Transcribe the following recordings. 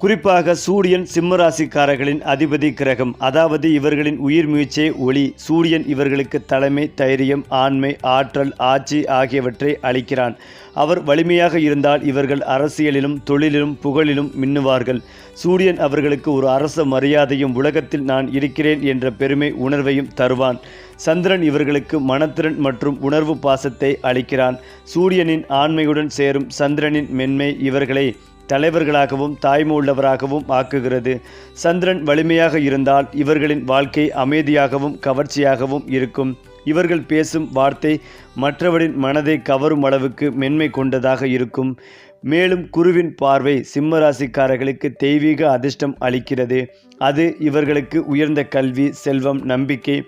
குறிப்பாக சூரியன் சிம்மராசிக்காரர்களின் அதிபதி கிரகம். அதாவது இவர்களின் உயிர் மூச்சே ஒளி. சூரியன் இவர்களுக்கு தலைமை, தைரியம், ஆண்மை, ஆற்றல், ஆட்சி ஆகியவற்றை அளிக்கிறான். அவர் வலிமையாக இருந்தால் இவர்கள் அரசியலிலும் தொழிலிலும் புகழிலும் மின்னுவார்கள். சூரியன் அவர்களுக்கு ஒரு அரச மரியாதையும் உலகத்தில் நான் இருக்கிறேன் என்ற பெருமை உணர்வையும் தருவான். சந்திரன் இவர்களுக்கு மனத்திறன் மற்றும் உணர்வு பாசத்தை அளிக்கிறான். சூரியனின் ஆண்மையுடன் சேரும் சந்திரனின் மென்மை இவர்களை தலைவர்களாகவும் தாய்மை உள்ளவராகவும் ஆக்குகிறது. சந்திரன் வலிமையாக இருந்தால் இவர்களின் வாழ்க்கை அமைதியாகவும் கவர்ச்சியாகவும் இருக்கும். இவர்கள் பேசும் வார்த்தை மற்றவரின் மனதை கவரும் அளவுக்கு மென்மை கொண்டதாக இருக்கும். மேலும் குருவின் பார்வை சிம்மராசிக்காரர்களுக்கு தெய்வீக அதிர்ஷ்டம் அளிக்கிறது. அது இவர்களுக்கு உயர்ந்த கல்வி, செல்வம், நம்பிக்கை,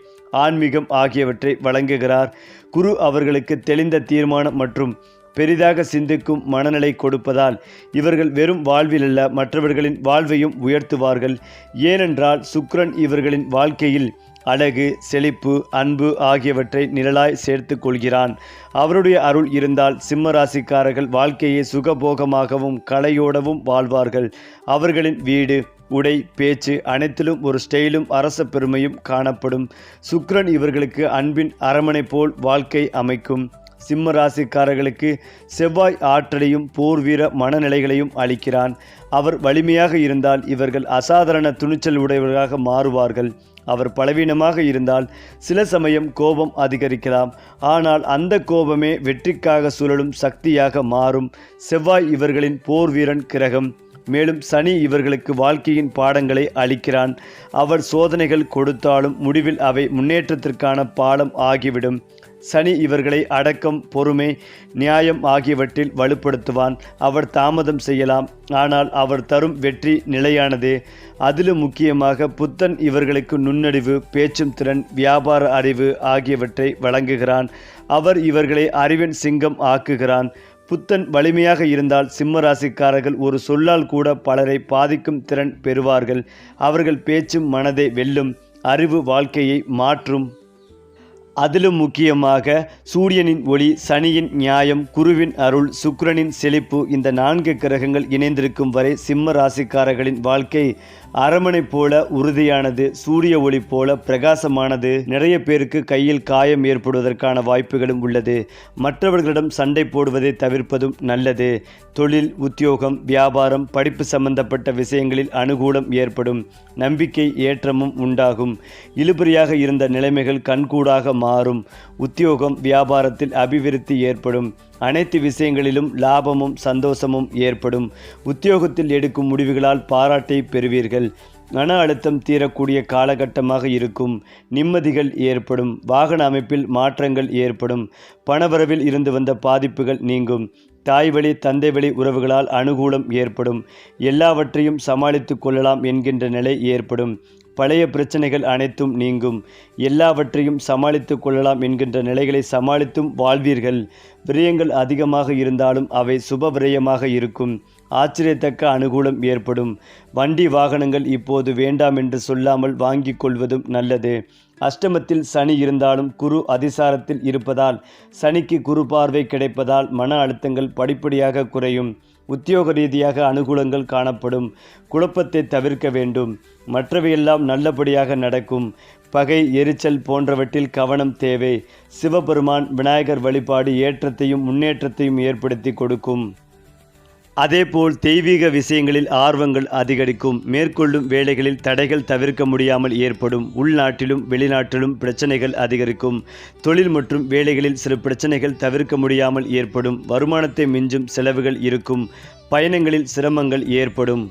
ஆன்மீகம் ஆகியவற்றை வழங்குகிறார். குரு அவர்களுக்கு தெளிந்த தீர்மானம் மற்றும் பெரிதாக சிந்திக்கும் மனநிலை கொடுப்பதால் இவர்கள் வெறும் வாழ்விலல்ல மற்றவர்களின் வாழ்வையும் உயர்த்துவார்கள். ஏனென்றால் சுக்கிரன் இவர்களின் வாழ்க்கையில் அழகு, செழிப்பு, அன்பு ஆகியவற்றை நிழலாய் சேர்த்து கொள்கிறான். அவருடைய அருள் இருந்தால் சிம்மராசிக்காரர்கள் வாழ்க்கையை சுகபோகமாகவும் கலையோடவும் வாழ்வார்கள். அவர்களின் வீடு, உடை, பேச்சு அனைத்திலும் ஒரு ஸ்டைலும் அரச பெருமையும் காணப்படும். சுக்கிரன் இவர்களுக்கு அன்பின் அரமனை போல் வாழ்க்கை அமைக்கும். சிம்ம ராசிக்காரர்களுக்கு செவ்வாய் ஆற்றலையும் போர் வீர மனநிலைகளையும் அளிக்கிறான். அவர் வலிமையாக இருந்தால் இவர்கள் அசாதாரண துணிச்சல் உடையவர்களாக மாறுவார்கள். அவர் பலவீனமாக இருந்தால் சில சமயம் கோபம் அதிகரிக்கலாம். ஆனால் அந்த கோபமே வெற்றிக்காக சுழலும் சக்தியாக மாறும். செவ்வாய் இவர்களின் போர் வீரன் கிரகம். மேலும் சனி இவர்களுக்கு வாழ்க்கையின் பாடங்களை அளிக்கிறான். அவர் சோதனைகள் கொடுத்தாலும் முடிவில் அவை முன்னேற்றத்திற்கான பாடம் ஆகிவிடும். சனி இவர்களை அடக்கம், பொறுமை, நியாயம் ஆகியவற்றில் வலுப்படுத்துவான். அவர் தாமதம் செய்யலாம், ஆனால் அவர் தரும் வெற்றி நிலையானது. அதிலும் முக்கியமாக புத்தன் இவர்களுக்கு நுண்ணறிவு, பேச்சும் திறன், வியாபார அறிவு ஆகியவற்றை வழங்குகிறான். அவர் இவர்களை அறிவின் சிங்கம் ஆக்குகிறான். புத்தன் வலிமையாக இருந்தால் சிம்மராசிக்காரர்கள் ஒரு சொல்லால் கூட பலரை பாதிக்கும் திறன் பெறுவார்கள். அவர்கள் பேச்சும் மனதை வெல்லும். அறிவு வாழ்க்கையை மாற்றும். அதிலும் முக்கியமாக சூரியனின் ஒளி, சனியின் நியாயம், குருவின் அருள், சுக்கிரனின் செழிப்பு, இந்த 4 கிரகங்கள் இணைந்திருக்கும் வரை சிம்ம ராசிக்காரர்களின் வாழ்க்கை அரமனை போல உறுதியானது, சூரிய ஒளி போல பிரகாசமானது. நிறைய பேருக்கு கையில் காயம் ஏற்படுவதற்கான வாய்ப்புகளும் உள்ளது. மற்றவர்களிடம் சண்டை போடுவதை தவிர்ப்பதும் நல்லது. தொழில், உத்தியோகம், வியாபாரம், படிப்பு சம்பந்தப்பட்ட விஷயங்களில் அனுகூலம் ஏற்படும். நம்பிக்கை ஏற்றமும் உண்டாகும். இழுபறியாக இருந்த நிலைமைகள் கண்கூடாக மாறும். உத்தியோகம், வியாபாரத்தில் அபிவிருத்தி ஏற்படும். அனைத்து விஷயங்களிலும் லாபமும் சந்தோஷமும் ஏற்படும். உத்தியோகத்தில் எடுக்கும் முடிவுகளால் பாராட்டை பெறுவீர்கள். மன அழுத்தம் தீரக்கூடிய காலகட்டமாக இருக்கும். நிம்மதிகள் ஏற்படும். வாகன அமைப்பில் மாற்றங்கள் ஏற்படும். பணவரவில் இருந்து வந்த பாதிப்புகள் நீங்கும். தாய் வழி, தந்தை வழி உறவுகளால் அனுகூலம் ஏற்படும். எல்லாவற்றையும் சமாளித்து கொள்ளலாம் என்கின்ற நிலை ஏற்படும். பழைய பிரச்சனைகள் அனைத்தும் நீங்கும். எல்லாவற்றையும் சமாளித்து கொள்ளலாம் என்கின்ற நிலைகளை சமாளித்தும் வாழ்வீர்கள். விரயங்கள் அதிகமாக இருந்தாலும் அவை சுப விரயமாக இருக்கும். ஆச்சரியத்தக்க அனுகூலம் ஏற்படும். வண்டி வாகனங்கள் இப்போது வேண்டாம் என்று சொல்லாமல் வாங்கிக் கொள்வதும் நல்லது. அஷ்டமத்தில் சனி இருந்தாலும் குரு அதிசாரத்தில் இருப்பதால், சனிக்கு குரு பார்வை கிடைப்பதால் மன அழுத்தங்கள் படிப்படியாக குறையும். உத்தியோக ரீதியாக அனுகூலங்கள் காணப்படும். குழப்பத்தை தவிர்க்க வேண்டும். மற்றவையெல்லாம் நல்லபடியாக நடக்கும். பகை, எரிச்சல் போன்றவற்றில் கவனம் தேவை. சிவபெருமான், விநாயகர் வழிபாடு ஏற்றத்தையும் முன்னேற்றத்தையும் ஏற்படுத்தி கொடுக்கும். அதேபோல் தெய்வீக விஷயங்களில் ஆர்வங்கள் அதிகரிக்கும். மேற்கொள்ளும் வேலைகளில் தடைகள் தவிர்க்க முடியாமல் ஏற்படும். உள்நாட்டிலும் வெளிநாட்டிலும் பிரச்சனைகள் அதிகரிக்கும். தொழில் மற்றும் வேலைகளில் சில பிரச்சனைகள் தவிர்க்க முடியாமல் ஏற்படும். வருமானத்தை மிஞ்சும் செலவுகள் இருக்கும். பயணங்களில் சிரமங்கள் ஏற்படும்.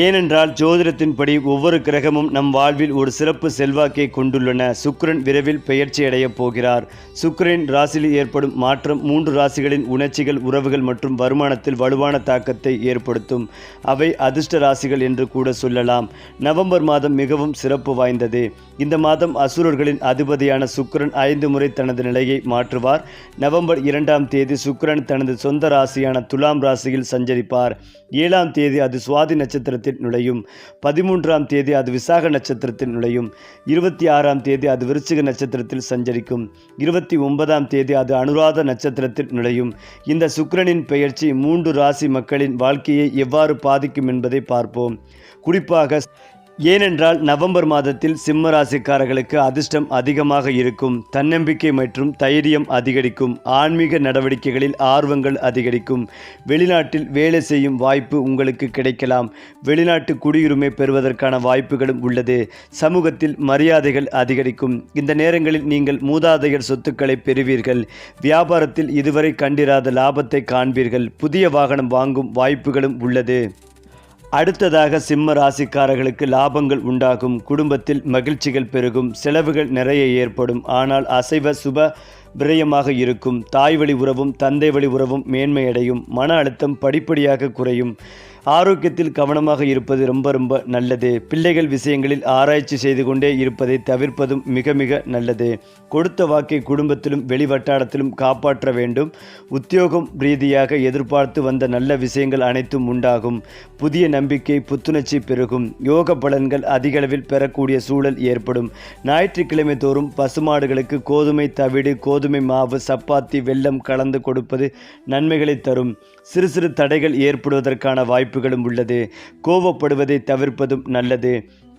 ஏனென்றால் ஜோதிடத்தின்படி ஒவ்வொரு கிரகமும் நம் வாழ்வில் ஒரு சிறப்பு செல்வாக்கை கொண்டுள்ளன. சுக்கிரன் விரைவில் பெயர்ச்சியடையப் போகிறார். சுக்கிரனின் ராசியில் ஏற்படும் மாற்றம் 3 ராசிகளின் உணர்ச்சிகள், உறவுகள் மற்றும் வருமானத்தில் வலுவான தாக்கத்தை ஏற்படுத்தும். அவை அதிர்ஷ்ட ராசிகள் என்று கூட சொல்லலாம். நவம்பர் மாதம் மிகவும் சிறப்பு வாய்ந்தது. இந்த மாதம் அசுரர்களின் அதிபதியான சுக்கிரன் 5 முறை தனது நிலையை மாற்றுவார். நவம்பர் 2ஆம் தேதி சுக்கிரன் தனது சொந்த ராசியான துலாம் ராசியில் சஞ்சரிப்பார். 7ஆம் தேதி அது சுவாதி நட்சத்திரத்தில் நட்சத்திரத்தில் நுழையும். 13ஆம் தேதி அது விசாக நட்சத்திரத்தில் நுழையும். 26ஆம் தேதி அது விருச்சிக நட்சத்திரத்தில் சஞ்சரிக்கும். 29ஆம் தேதி அது அனுராத நட்சத்திரத்தில் நுழையும். இந்த சுக்கிரனின் பெயர்ச்சி 3 ராசி மக்களின் வாழ்க்கையை எவ்வாறு பாதிக்கும் என்பதை பார்ப்போம். குறிப்பாக ஏனென்றால் நவம்பர் மாதத்தில் சிம்ம ராசிக்காரர்களுக்கு அதிர்ஷ்டம் அதிகமாக இருக்கும். தன்னம்பிக்கை மற்றும் தைரியம் அதிகரிக்கும். ஆன்மீக நடவடிக்கைகளில் ஆர்வங்கள் அதிகரிக்கும். வெளிநாட்டில் வேலை செய்யும் வாய்ப்பு உங்களுக்கு கிடைக்கலாம். வெளிநாட்டு குடியுரிமை பெறுவதற்கான வாய்ப்புகளும் உள்ளது. சமூகத்தில் மரியாதைகள் அதிகரிக்கும். இந்த நேரங்களில் நீங்கள் மூதாதையர் சொத்துக்களை பெறுவீர்கள். வியாபாரத்தில் இதுவரை கண்டிராத லாபத்தை காண்பீர்கள். புதிய வாகனம் வாங்கும் வாய்ப்புகளும் உள்ளது. அடுத்ததாக சிம்ம ராசிக்காரர்களுக்கு லாபங்கள் உண்டாகும். குடும்பத்தில் மகிழ்ச்சிகள் பெருகும். செலவுகள் நிறைய ஏற்படும். ஆனால் அசைவ சுப விரயமாக இருக்கும். தாய் வழி உறவும் தந்தை வழி உறவும் மேன்மையடையும். மன அழுத்தம் படிப்படியாக குறையும். ஆரோக்கியத்தில் கவனமாக இருப்பது ரொம்ப நல்லது. பிள்ளைகள் விஷயங்களில் ஆராய்ச்சி செய்து கொண்டே இருப்பதை தவிர்ப்பதும் மிக மிக நல்லது. கொடுத்த வாக்கை குடும்பத்திலும் வெளிவட்டாரத்திலும் காப்பாற்ற வேண்டும். உத்தியோகம் ரீதியாக எதிர்பார்த்து வந்த நல்ல விஷயங்கள் அனைத்தும் உண்டாகும். புதிய நம்பிக்கை புத்துணர்ச்சி பெருகும். யோக பலன்கள் அதிகளவில் பெறக்கூடிய சூழல் ஏற்படும். ஞாயிற்றுக்கிழமை தோறும் பசுமாடுகளுக்கு கோதுமை தவிடு, கோதுமை மாவு, சப்பாத்தி, வெல்லம் கலந்து கொடுப்பது நன்மைகளை தரும். சிறு சிறு தடைகள் ஏற்படுவதற்கான வாய்ப்புகளும் உள்ளது. கோபப்படுவதை தவிர்ப்பதும் நல்லது.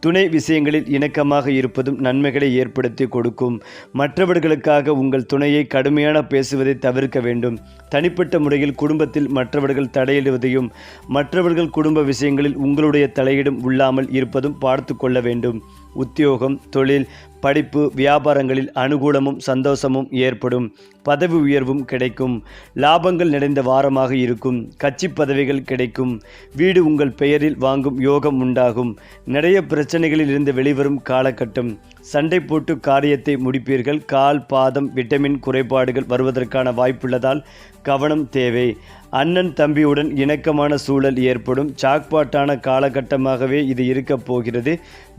துணை விஷயங்களில் இணக்கமாக இருப்பதும் நன்மைகளை ஏற்படுத்தி கொடுக்கும். மற்றவர்களுக்காக உங்கள் துணையை கடுமையான பேசுவதை தவிர்க்க வேண்டும். தனிப்பட்ட முறையில் குடும்பத்தில் மற்றவர்கள் தலையிடுவதையும் மற்றவர்கள் குடும்ப விஷயங்களில் உங்களுடைய தலையீடும் இல்லாமல் இருப்பதும் பார்த்து கொள்ள வேண்டும். உத்தியோகம், தொழில், படிப்பு, வியாபாரங்களில் அனுகூலமும் சந்தோஷமும் ஏற்படும். பதவி உயர்வும் கிடைக்கும். லாபங்கள் நிறைந்த வாரமாக இருக்கும். கட்சி பதவிகள் கிடைக்கும். வீடு உங்கள் பெயரில் வாங்கும் யோகம் உண்டாகும். நிறைய பிரச்சனைகளில் இருந்து வெளிவரும் காலகட்டம். சண்டை போட்டு காரியத்தை முடிப்பீர்கள். கால், பாதம், விட்டமின் குறைபாடுகள் வருவதற்கான வாய்ப்புள்ளதால் கவனம் தேவை. அண்ணன் தம்பியுடன் இணக்கமான சூழல் ஏற்படும். ஜாக்பாட்டான காலகட்டமாகவே இது இருக்கப் போகிறது.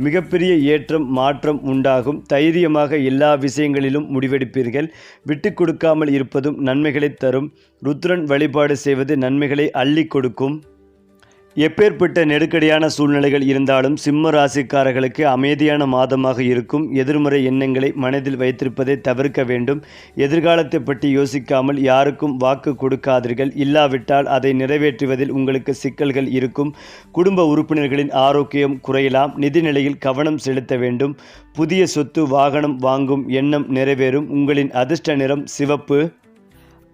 மிகப்பெரிய ஏற்றம் மாற்றம் உண்டாகும். தைரியமாக எல்லா விஷயங்களிலும் முடிவெடுப்பீர்கள். விட்டு கொடுக்காமல் இருப்பதும் நன்மைகளை தரும். ருத்ரன் வழிபாடு செய்வது நன்மைகளை அள்ளி கொடுக்கும். எப்பேற்பட்ட நெருக்கடியான சூழ்நிலைகள் இருந்தாலும் சிம்ம ராசிக்காரர்களுக்கு அமைதியான மாதமாக இருக்கும். எதிர்மறை எண்ணங்களை மனதில் வைத்திருப்பதை தவிர்க்க வேண்டும். எதிர்காலத்தை பற்றி யோசிக்காமல் யாருக்கும் வாக்கு கொடுக்காதீர்கள். இல்லாவிட்டால் அதை நிறைவேற்றுவதில் உங்களுக்கு சிக்கல்கள் இருக்கும். குடும்ப உறுப்பினர்களின் ஆரோக்கியம் குறையலாம். நிதிநிலையில் கவனம் செலுத்த வேண்டும். புதிய சொத்து வாகனம் வாங்கும் எண்ணம் நிறைவேறும். உங்களின் அதிர்ஷ்ட நிறம் சிவப்பு.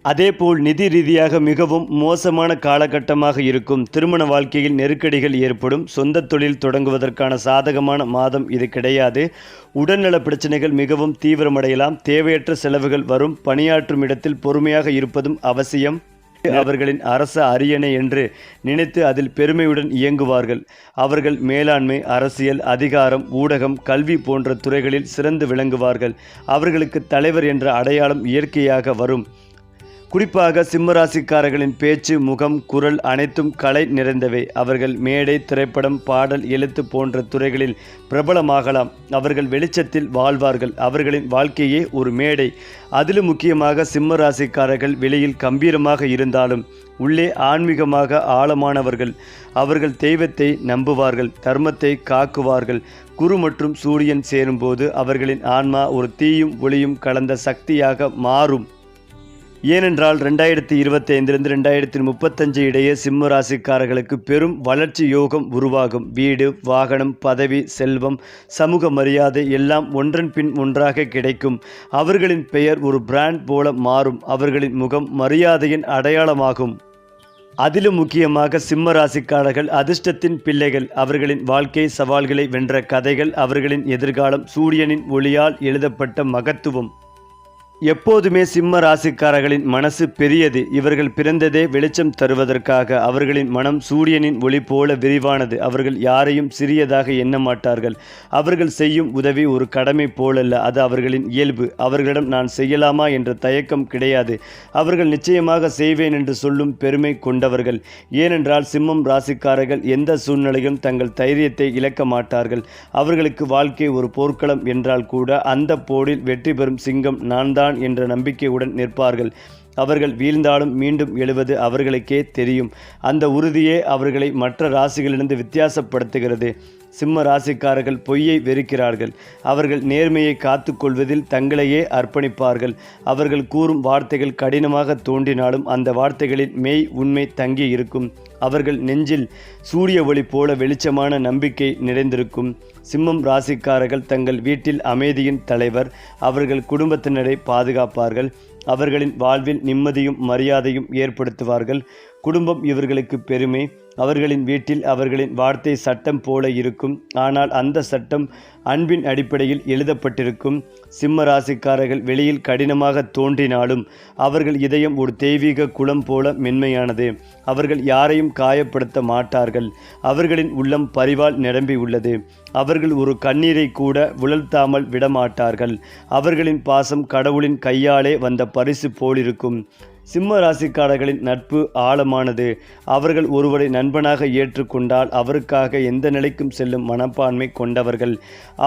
அதேபோல் நிதி ரீதியாக மிகவும் மோசமான காலகட்டமாக இருக்கும். திருமண வாழ்க்கையில் நெருக்கடிகள் ஏற்படும். சொந்த தொழில் தொடங்குவதற்கான சாதகமான மாதம் இது கிடையாது. உடல்நல பிரச்சனைகள் மிகவும் தீவிரமடையலாம். தேவையற்ற செலவுகள் வரும். பணியாற்றும் இடத்தில் பொறுமையாக இருப்பதும் அவசியம். அவர்களின் அரச அரியணை என்று நினைத்து அதில் பெருமையுடன் இயங்குவார்கள். அவர்கள் மேலாண்மை, அரசியல், அதிகாரம், ஊடகம், கல்வி போன்ற துறைகளில் சிறந்து விளங்குவார்கள். அவர்களுக்கு தலைவர் என்ற அடையாளம் இயற்கையாக வரும். குறிப்பாக சிம்மராசிக்காரர்களின் பேச்சு, முகம், குரல் அனைத்தும் கலை நிறைந்தவை. அவர்கள் மேடை, திரைப்படம், பாடல், எழுத்து போன்ற துறைகளில் பிரபலமாகலாம். அவர்கள் வெளிச்சத்தில் வாழ்வார்கள். அவர்களின் வாழ்க்கையே ஒரு மேடை. அதிலும் முக்கியமாக சிம்மராசிக்காரர்கள் வெளியில் கம்பீரமாக இருந்தாலும் உள்ளே ஆன்மீகமாக ஆழமானவர்கள். அவர்கள் தெய்வத்தை நம்புவார்கள். தர்மத்தை காக்குவார்கள். குரு மற்றும் சூரியன் சேரும்போது அவர்களின் ஆன்மா ஒரு தீயும் ஒளியும் கலந்த சக்தியாக மாறும். ஏனென்றால் 2025 2035 இடையே சிம்ம ராசிக்காரர்களுக்கு பெரும் வளர்ச்சி யோகம் உருவாகும். வீடு, வாகனம், பதவி, செல்வம், சமூக மரியாதை எல்லாம் ஒன்றன் பின் ஒன்றாக கிடைக்கும். அவர்களின் பெயர் ஒரு பிராண்ட் போல மாறும். அவர்களின் முகம் மரியாதையின் அடையாளமாகும். அதிலும் முக்கியமாக சிம்ம ராசிக்காரர்கள் அதிர்ஷ்டத்தின் பிள்ளைகள். அவர்களின் வாழ்க்கை சவால்களை வென்ற கதைகள். அவர்களின் எதிர்காலம் சூரியனின் ஒளியால் எழுதப்பட்ட மகத்துவம். எப்போதுமே சிம்ம ராசிக்காரர்களின் மனசு பெரியது. இவர்கள் பிறந்ததே வெளிச்சம் தருவதற்காக. அவர்களின் மனம் சூரியனின் ஒளி போல விரிவானது. அவர்கள் யாரையும் சிறியதாக எண்ண மாட்டார்கள். அவர்கள் செய்யும் உதவி ஒரு கடமை போலல்ல, அது அவர்களின் இயல்பு. அவர்களிடம் நான் செய்யலாமா என்ற தயக்கம் கிடையாது. அவர்கள் நிச்சயமாக செய்வேன் என்று சொல்லும் பெருமை கொண்டவர்கள். ஏனென்றால் சிம்மம் ராசிக்காரர்கள் எந்த சூழ்நிலையும் தங்கள் தைரியத்தை இழக்க மாட்டார்கள். அவர்களுக்கு வாழ்க்கை ஒரு போர்க்களம் என்றால் கூட அந்த போரில் வெற்றி பெறும் சிங்கம் நான் தான் என்ற நம்பிக்கையுடன் நிற்பார்கள். அவர்கள் வீழ்ந்தாலும் மீண்டும் எழுவது அவர்களுக்கே தெரியும். அந்த உறுதியே அவர்களை மற்ற ராசிகளிலிருந்து வித்தியாசப்படுத்துகிறது. சிம்ம ராசிக்காரர்கள் பொய்யை வெறுக்கிறார்கள். அவர்கள் நேர்மையை காத்து கொள்வதில் தங்களையே அர்ப்பணிப்பார்கள். அவர்கள் கூறும் வார்த்தைகள் கடினமாக தோன்றினாலும் அந்த வார்த்தைகளில் மெய் உண்மை தங்கி இருக்கும். அவர்கள் நெஞ்சில் சூரிய ஒளி போல வெளிச்சமான நம்பிக்கை நிறைந்திருக்கும். சிம்மம் ராசிக்காரர்கள் தங்கள் வீட்டில் அமைதியின் தலைவர். அவர்கள் குடும்பத்தினரை பாதுகாப்பார்கள். அவர்களின் வாழ்வில் நிம்மதியும் மரியாதையும் ஏற்படுத்துவார்கள். குடும்பம் இவர்களுக்கு பெருமை. அவர்களின் வீட்டில் அவர்களின் வார்த்தை சட்டம் போல இருக்கும். ஆனால் அந்த சட்டம் அன்பின் அடிப்படையில் எழுதப்பட்டிருக்கும். சிம்ம ராசிக்காரர்கள் வெளியில் கடினமாக தோன்றினாலும் அவர்கள் இதயம் ஒரு தெய்வீக குளம் போல மென்மையானது. அவர்கள் யாரையும் காயப்படுத்த மாட்டார்கள். அவர்களின் உள்ளம் பரிவால் நிரம்பி உள்ளது. அவர்கள் ஒரு கண்ணீரை கூட உழல்த்தாமல் விடமாட்டார்கள். அவர்களின் பாசம் கடவுளின் கையாலே வந்த பரிசு போலிருக்கும். சிம்ம ராசிக்காரர்களின் நட்பு ஆழமானது. அவர்கள் ஒருவரை நண்பனாக ஏற்றுக்கொண்டால் அவருக்காக எந்த நிலைக்கும் செல்லும் மனப்பான்மை கொண்டவர்கள்.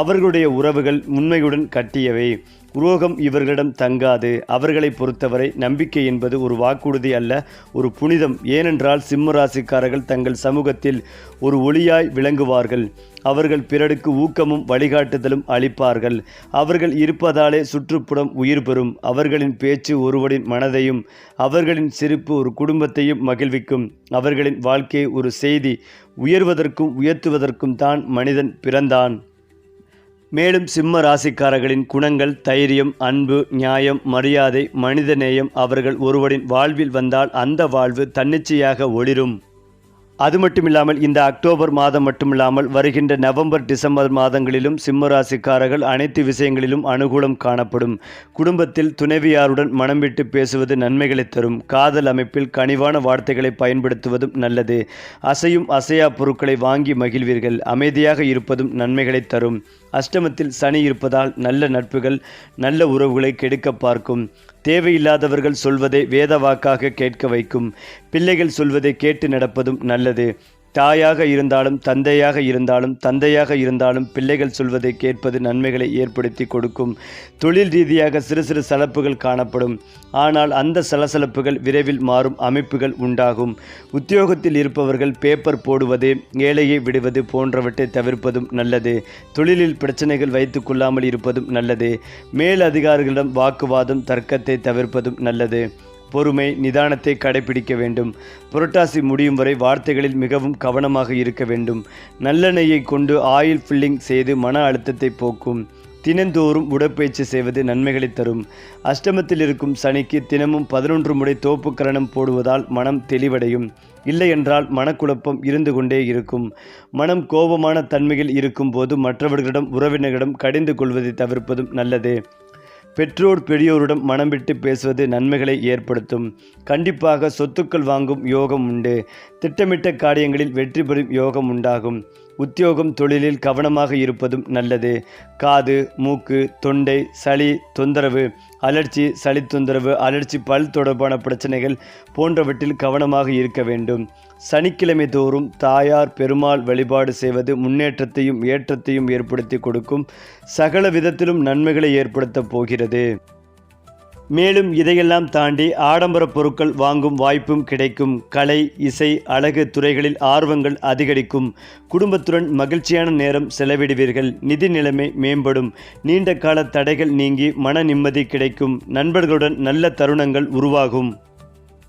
அவர்களுடைய உறவுகள் உண்மையுடன் கட்டியவை. உரோகம் இவர்களிடம் தங்காது. அவர்களை பொறுத்தவரை நம்பிக்கை என்பது ஒரு வாக்குறுதி அல்ல, ஒரு புனிதம். ஏனென்றால் சிம்ம ராசிக்காரர்கள் தங்கள் சமூகத்தில் ஒரு ஒளியாய் விளங்குவார்கள். அவர்கள் பிறருக்கு ஊக்கமும் வழிகாட்டுதலும் அளிப்பார்கள். அவர்கள் இருப்பதாலே சுற்றுப்புறம் உயிர் பெறும். அவர்களின் பேச்சு ஒருவரின் மனதையும் அவர்களின் சிரிப்பு ஒரு குடும்பத்தையும் மகிழ்விக்கும். அவர்களின் வாழ்க்கை ஒரு செய்தி. உயர்வதற்கும் உயர்த்துவதற்கும் தான் மனிதன் பிறந்தான். மேலும் சிம்ம ராசிக்காரர்களின் குணங்கள் தைரியம், அன்பு, நியாயம், மரியாதை, மனிதநேயம். அவர்கள் ஒருவரின் வாழ்வில் வந்தால் அந்த வாழ்வு தன்னிச்சையாக ஒளிரும். அது மட்டுமில்லாமல் இந்த அக்டோபர் மாதம் மட்டுமில்லாமல் வருகின்ற நவம்பர், டிசம்பர் மாதங்களிலும் சிம்ம ராசிக்காரர்கள் அனைத்து விஷயங்களிலும் அனுகூலம் காணப்படும். குடும்பத்தில் துணைவியாருடன் மனம் விட்டு பேசுவது நன்மைகளை தரும். காதல் அமைப்பில் கனிவான வார்த்தைகளை பயன்படுத்துவதும் நல்லது. அசையும் அசையா பொருட்களை வாங்கி மகிழ்வீர்கள். அமைதியாக இருப்பதும் நன்மைகளை தரும். அஷ்டமத்தில் சனி இருப்பதால் நல்ல நட்புகள் நல்ல உறவுகளை கெடுக்க பார்க்கும். தேவையில்லாதவர்கள் சொல்வதை வேத வாக்காக கேட்க வைக்கும். பிள்ளைகள் சொல்வதை கேட்டு நடப்பதும் நல்லது. தாயாக இருந்தாலும் தந்தையாக இருந்தாலும் பிள்ளைகள் சொல்வதை கேட்பது நன்மைகளை ஏற்படுத்தி கொடுக்கும். தொழில் ரீதியாக சிறு சிறு சலப்புகள் காணப்படும். ஆனால் அந்த சலசலப்புகள் விரைவில் மாறும் அமைப்புகள் உண்டாகும். உத்தியோகத்தில் இருப்பவர்கள் பேப்பர் போடுவது, ஏழையை விடுவது போன்றவற்றை தவிர்ப்பதும் நல்லது. தொழிலில் பிரச்சனைகள் வைத்து கொள்ளாமல் இருப்பதும் நல்லது. மேல் அதிகாரிகளிடம் வாக்குவாதம், தர்க்கத்தை தவிர்ப்பதும் நல்லது. பொறுமை, நிதானத்தை கடைபிடிக்க வேண்டும். புரட்டாசி முடியும் வரை வார்த்தைகளில் மிகவும் கவனமாக இருக்க வேண்டும். நல்லெண்ணெயை கொண்டு ஆயில் ஃபில்லிங் செய்து மன அழுத்தத்தை போக்கும். தினந்தோறும் உடற்பயிற்சி செய்வது நன்மைகளை தரும். அஷ்டமத்தில் இருக்கும் சனிக்கு தினமும் 11 முறை தோப்பு கரணம் போடுவதால் மனம் தெளிவடையும். இல்லை என்றால் மனக்குழப்பம் இருந்து கொண்டே இருக்கும். மனம் கோபமான தன்மையில் இருக்கும் போது மற்றவர்களிடம், உறவினர்களிடம் கடிந்து கொள்வதை தவிர்ப்பதும் நல்லது. பெற்றோர் பெரியோருடன் மனம் விட்டு பேசுவது நன்மைகளை ஏற்படுத்தும். கண்டிப்பாக சொத்துக்கள் வாங்கும் யோகம் உண்டு. திட்டமிட்ட காரியங்களில் வெற்றி பெறும் யோகம் உண்டாகும். உத்தியோகம், தொழிலில் கவனமாக இருப்பதும் நல்லது. காது, மூக்கு, தொண்டை, சளி தொந்தரவு, அலர்ச்சி, சளி தொந்தரவு, அலர்ச்சி, பல் தொடர்பான பிரச்சனைகள் போன்றவற்றில் கவனமாக இருக்க வேண்டும். சனிக்கிழமை தோறும் தாயார் பெருமாள் வழிபாடு செய்வது முன்னேற்றத்தையும் ஏற்றத்தையும் ஏற்படுத்தி கொடுக்கும். சகல விதத்திலும் நன்மைகளை ஏற்படுத்தப் போகிறது. மேலும் இதையெல்லாம் தாண்டி ஆடம்பர பொருட்கள் வாங்கும் வாய்ப்பும் கிடைக்கும். கலை, இசை, அழகு துறைகளில் ஆர்வங்கள் அதிகரிக்கும். குடும்பத்துடன் மகிழ்ச்சியான நேரம் செலவிடுவீர்கள். நிதி நிலைமை மேம்படும். நீண்ட கால தடைகள் நீங்கி மன நிம்மதி கிடைக்கும். நண்பர்களுடன் நல்ல தருணங்கள் உருவாகும்.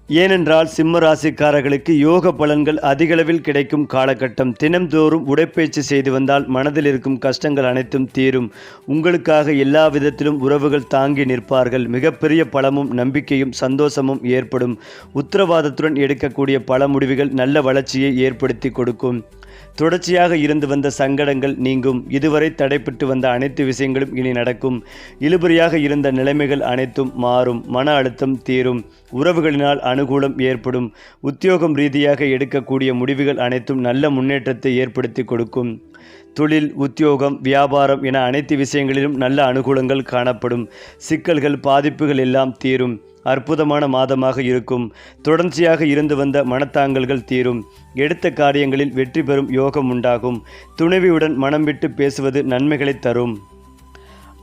ஏனென்றால் சிம்ம ராசிக்காரர்களுக்கு யோக பலன்கள் அதிகளவில் கிடைக்கும் காலகட்டம். தினம்தோறும் உடற்பயிற்சி செய்து வந்தால் மனதில் இருக்கும் கஷ்டங்கள் அனைத்தும் தீரும். உங்களுக்காக எல்லா விதத்திலும் உறவுகள் தாங்கி நிற்பார்கள். மிகப்பெரிய பலமும் நம்பிக்கையும் சந்தோஷமும் ஏற்படும். உத்தரவாதத்துடன் எடுக்கக்கூடிய பல முடிவுகள் நல்ல வளர்ச்சியை ஏற்படுத்தி கொடுக்கும். தொடர்ச்சியாக இருந்து வந்த சங்கடங்கள் நீங்கும். இதுவரை தடைப்பட்டு வந்த அனைத்து விஷயங்களும் இனி நடக்கும். இழுபறியாக இருந்த நிலைமைகள் அனைத்தும் மாறும். மன அழுத்தம் தீரும். உறவுகளினால் அனுகூலம் ஏற்படும். உத்தியோகம் ரீதியாக எடுக்கக்கூடிய முடிவுகள் அனைத்தும் நல்ல முன்னேற்றத்தை ஏற்படுத்தி கொடுக்கும். தொழில், உத்தியோகம், வியாபாரம் என அனைத்து விஷயங்களிலும் நல்ல அனுகூலங்கள் காணப்படும். சிக்கல்கள், பாதிப்புகள் எல்லாம் தீரும். அற்புதமான மாதமாக இருக்கும். தொடர்ச்சியாக இருந்து வந்த மனத்தாங்கல்கள் தீரும். எடுத்த காரியங்களில் வெற்றி பெறும் யோகம் உண்டாகும். துணைவியுடன் மனம் விட்டு பேசுவது நன்மைகளை தரும்.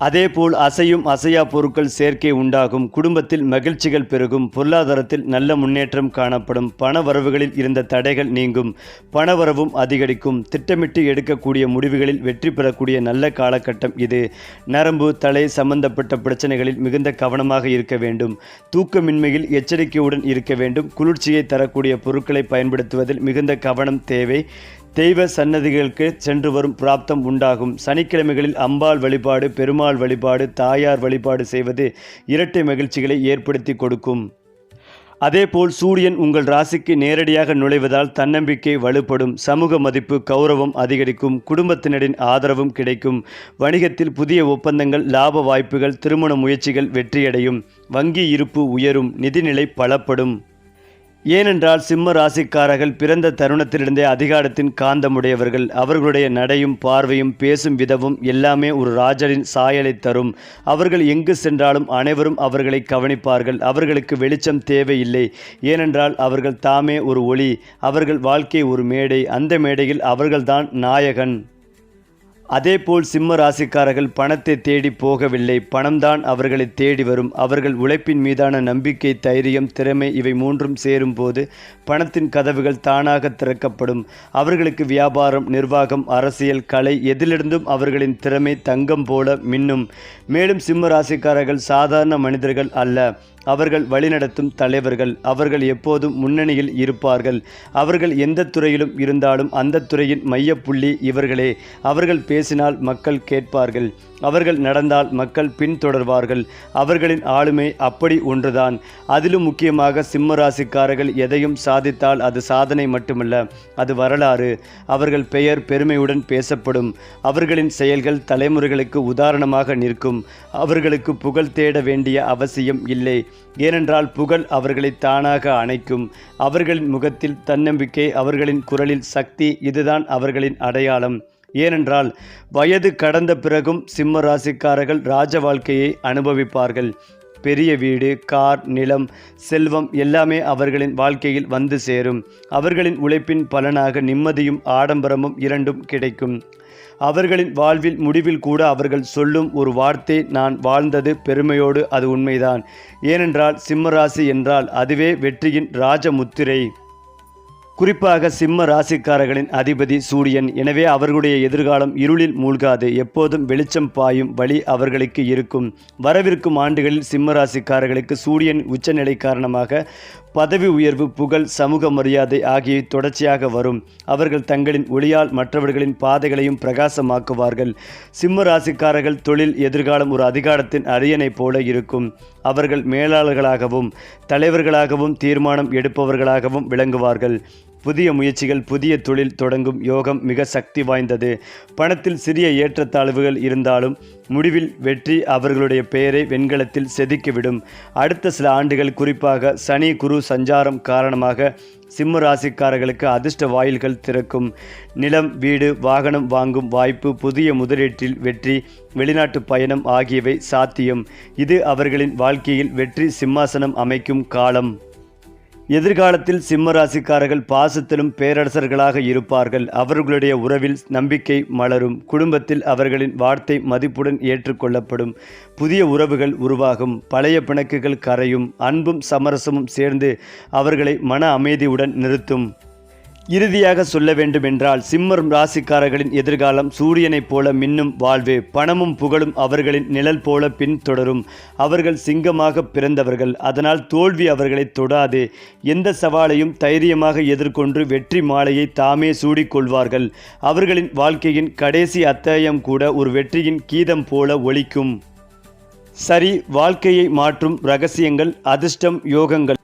அதேபோல் அசையும் அசையா பொருட்கள் சேர்க்கை உண்டாகும். குடும்பத்தில் மகிழ்ச்சிகள் பெருகும். பொருளாதாரத்தில் நல்ல முன்னேற்றம் காணப்படும். பண வரவுகளில் இருந்த தடைகள் நீங்கும். பணவரவும் அதிகரிக்கும். திட்டமிட்டு எடுக்கக்கூடிய முடிவுகளில் வெற்றி பெறக்கூடிய நல்ல காலகட்டம் இது. நரம்பு தலை சம்பந்தப்பட்ட பிரச்சனைகளில் மிகுந்த கவனமாக இருக்க வேண்டும். தூக்கமின்மையில் எச்சரிக்கையுடன் இருக்க வேண்டும். குளிர்ச்சியை தரக்கூடிய பொருட்களை பயன்படுத்துவதில் மிகுந்த கவனம் தேவை. தெய்வ சன்னதிகளுக்கு சென்று வரும் பிராப்தம் உண்டாகும். சனிக்கிழமைகளில் அம்பாள் வழிபாடு, பெருமாள் வழிபாடு, தாயார் வழிபாடு செய்வது இரட்டை மகிழ்ச்சிகளை ஏற்படுத்தி கொடுக்கும். அதேபோல் சூரியன் உங்கள் ராசிக்கு நேரடியாக நுழைவதால் தன்னம்பிக்கை வலுப்படும். சமூக மதிப்பு கௌரவம் அதிகரிக்கும். குடும்பத்தினரின் ஆதரவும் கிடைக்கும். வணிகத்தில் புதிய ஒப்பந்தங்கள், லாப வாய்ப்புகள், திருமண முயற்சிகள் வெற்றியடையும். வங்கி இருப்பு உயரும். நிதிநிலை பலப்படும். ஏனென்றால் சிம்ம ராசிக்காரர்கள் பிறந்த தருணத்திலிருந்தே அதிகாரத்தின் காந்தமுடையவர்கள். அவர்களுடைய நடையும் பார்வையும் பேசும் விதமும் எல்லாமே ஒரு ராஜரின் சாயலை தரும். அவர்கள் எங்கு சென்றாலும் அனைவரும் அவர்களை கவனிப்பார்கள். அவர்களுக்கு வெளிச்சம் தேவையில்லை. ஏனென்றால் அவர்கள் தாமே ஒரு ஒளி. அவர்கள் வாழ்க்கை ஒரு மேடை. அந்த மேடையில் அவர்கள்தான் நாயகன். அதேபோல் சிம்ம ராசிக்காரர்கள் பணத்தை தேடி போகவில்லை. பணம்தான் அவர்களை தேடி வரும். அவர்கள் உழைப்பின் மீதான நம்பிக்கை, தைரியம், திறமை இவை மூன்றும் சேரும் போது பணத்தின் கதவுகள் தானாக திறக்கப்படும். அவர்களுக்கு வியாபாரம், நிர்வாகம், அரசியல், கலை எதிலிருந்தும் அவர்களின் திறமை தங்கம் போல மின்னும். மேலும் சிம்ம ராசிக்காரர்கள் சாதாரண மனிதர்கள் அல்ல. அவர்கள் வழிநடத்தும் தலைவர்கள். அவர்கள் எப்போதும் முன்னணியில் இருப்பார்கள். அவர்கள் எந்த துறையிலும் இருந்தாலும் அந்த துறையின் மையப்புள்ளி இவர்களே. அவர்கள் பேசினால் மக்கள் கேட்பார்கள். அவர்கள் நடந்தால் மக்கள் பின்தொடர்வார்கள். அவர்களின் ஆளுமை அப்படி ஒன்றுதான். அதிலும் முக்கியமாக சிம்மராசிக்காரர்கள் எதையும் சாதித்தால் அது சாதனை மட்டுமல்ல, அது வரலாறு. அவர்கள் பெயர் பெருமையுடன் பேசப்படும். அவர்களின் செயல்கள் தலைமுறைகளுக்கு உதாரணமாக நிற்கும். அவர்களுக்கு புகழ் தேட வேண்டிய அவசியம் இல்லை. ஏனென்றால் புகழ் அவர்களை தானாக அணைக்கும். அவர்களின் முகத்தில் தன்னம்பிக்கை, அவர்களின் குரலில் சக்தி, இதுதான் அவர்களின் அடையாளம். ஏனென்றால் வயது கடந்த பிறகும் சிம்ம ராசிக்காரர்கள் ராஜ வாழ்க்கையை அனுபவிப்பார்கள். பெரிய வீடு, கார், நிலம், செல்வம் எல்லாமே அவர்களின் வாழ்க்கையில் வந்து சேரும். அவர்களின் உழைப்பின் பலனாக நிம்மதியும் ஆடம்பரமும் இரண்டும் கிடைக்கும். அவர்களின் வாழ்வில் முடிவில் கூட அவர்கள் சொல்லும் ஒரு வார்த்தை, நான் வாழ்ந்தது பெருமையோடு, அது உண்மைதான். ஏனென்றால் சிம்மராசி என்றால் அதுவே வெற்றியின் ராஜமுத்திரை. குறிப்பாக சிம்ம ராசிக்காரர்களின் அதிபதி சூரியன். எனவே அவர்களுடைய எதிர்காலம் இருளில் மூழ்காது. எப்போதும் வெளிச்சம் பாயும் வழி அவர்களுக்கு இருக்கும். வரவிருக்கும் ஆண்டுகளில் சிம்ம ராசிக்காரர்களுக்கு சூரியன் உச்சநிலை காரணமாக பதவி உயர்வு, புகழ், சமூக மரியாதை ஆகியவை தொடர்ச்சியாக வரும். அவர்கள் தங்களின் ஒளியால் மற்றவர்களின் பாதைகளையும் பிரகாசமாக்குவார்கள். சிம்ம ராசிக்காரர்கள் தொழில் எதிர்காலம் ஒரு அதிகாரத்தின் அரியணை போல இருக்கும். அவர்கள் மேலாளர்களாகவும் தலைவர்களாகவும் தீர்மானம் எடுப்பவர்களாகவும் விளங்குவார்கள். புதிய முயற்சிகள், புதிய தொழில் தொடங்கும் யோகம் மிக சக்தி வாய்ந்தது. பணத்தில் சிறிய ஏற்றத்தாழ்வுகள் இருந்தாலும் முடிவில் வெற்றி அவர்களுடைய பெயரை வெண்கலத்தில் செதுக்கிவிடும். அடுத்த சில ஆண்டுகள், குறிப்பாக சனி குரு சஞ்சாரம் காரணமாக சிம்ம ராசிக்காரர்களுக்கு அதிர்ஷ்ட வாயில்கள் திறக்கும். நிலம், வீடு, வாகனம் வாங்கும் வாய்ப்பு, புதிய முதலீட்டில் வெற்றி, வெளிநாட்டு பயணம் ஆகியவை சாத்தியம். இது அவர்களின் வாழ்க்கையில் வெற்றி சிம்மாசனம் அமைக்கும் காலம். எதிர்காலத்தில் சிம்ம ராசிக்காரர்கள் பாசத்திலும் பேரரசர்களாக இருப்பார்கள். அவர்களுடைய உறவில் நம்பிக்கை மலரும். குடும்பத்தில் அவர்களின் வார்த்தை மதிப்புடன் ஏற்றுக்கொள்ளப்படும். புதிய உறவுகள் உருவாகும். பழைய பிணக்குகள் கரையும். அன்பும் சமரசமும் சேர்ந்து அவர்களை மன அமைதியுடன் நிறுத்தும். இறுதியாக சொல்ல வேண்டுமென்றால் சிம்மர் ராசிக்காரர்களின் எதிர்காலம் சூரியனைப் போல மின்னும் வாழ்வு. பணமும் புகழும் அவர்களின் நிழல் போல பின்தொடரும். அவர்கள் சிங்கமாக பிறந்தவர்கள். அதனால் தோல்வி அவர்களை தொடாது. எந்த சவாலையும் தைரியமாக எதிர்கொண்டு வெற்றி மாலையை தாமே சூடிக்கொள்வார்கள். அவர்களின் வாழ்க்கையின் கடைசி அத்தியாயம் கூட ஒரு வெற்றியின் கீதம் போல ஒலிக்கும். சரி, வாழ்க்கையை மாற்றும் இரகசியங்கள், அதிர்ஷ்டம், யோகங்கள்.